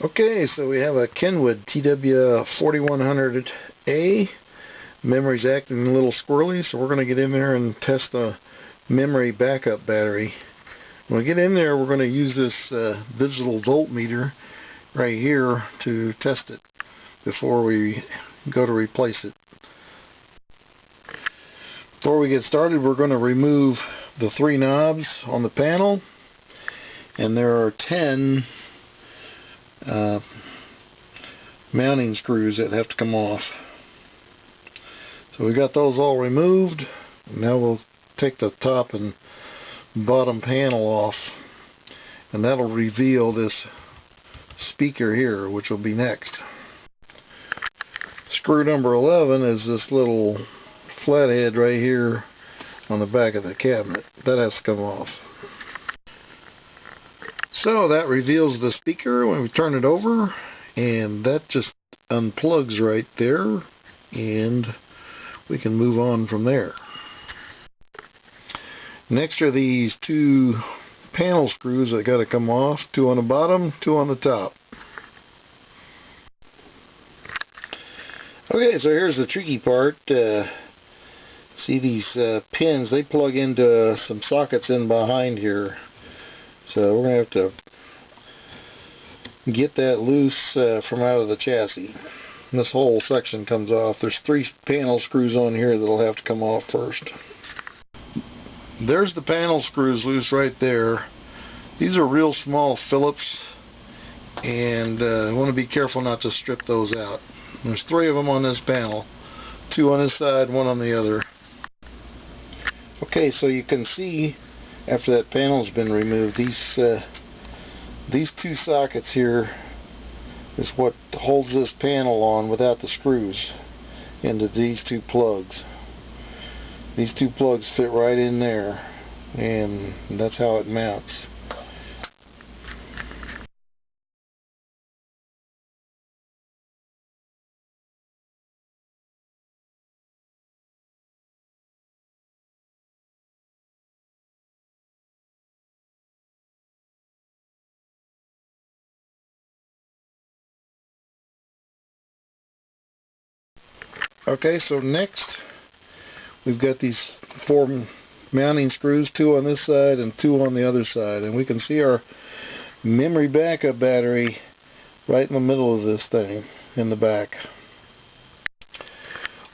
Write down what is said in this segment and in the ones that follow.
Okay, so we have a Kenwood TW-4100A. Memory's acting a little squirrely, so we're going to get in there and test the memory backup battery. When we get in there, we're going to use this digital voltmeter right here to test it before we go to replace it. Before we get started, we're going to remove the 3 knobs on the panel, and there are 10 mounting screws that have to come off. So we got those all removed. Now we'll take the top and bottom panel off, and that'll reveal this speaker here, which will be next. Screw number 11 is this little flathead right here on the back of the cabinet. That has to come off. So that reveals the speaker when we turn it over, and that just unplugs right there, and we can move on from there. Next are these 2 panel screws that got to come off, 2 on the bottom, 2 on the top. Okay, so here's the tricky part. See these pins, they plug into some sockets in behind here. So we're going to have to get that loose from out of the chassis. And this whole section comes off. There's 3 panel screws on here that'll have to come off first. There's the panel screws loose right there. These are real small Phillips, and you want to be careful not to strip those out. There's 3 of them on this panel, 2 on this side, 1 on the other. Okay, so you can see after that panel's been removed, these 2 sockets here is what holds this panel on without the screws into these 2 plugs. These 2 plugs fit right in there, and that's how it mounts. Okay, so next we've got these 4 mounting screws, 2 on this side and 2 on the other side, and we can see our memory backup battery right in the middle of this thing in the back.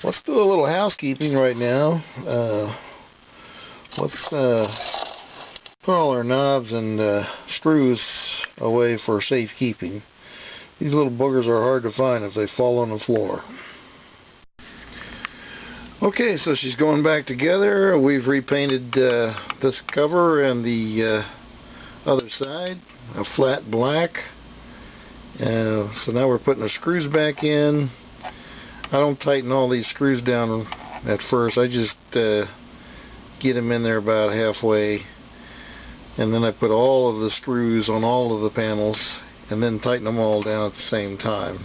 Let's do a little housekeeping right now. Let's put all our knobs and screws away for safekeeping. These little boogers are hard to find if they fall on the floor. Okay, so she's going back together. We've repainted this cover and the other side a flat black. So now we're putting the screws back in. I don't tighten all these screws down at first. I just get them in there about halfway, and then I put all of the screws on all of the panels and then tighten them all down at the same time.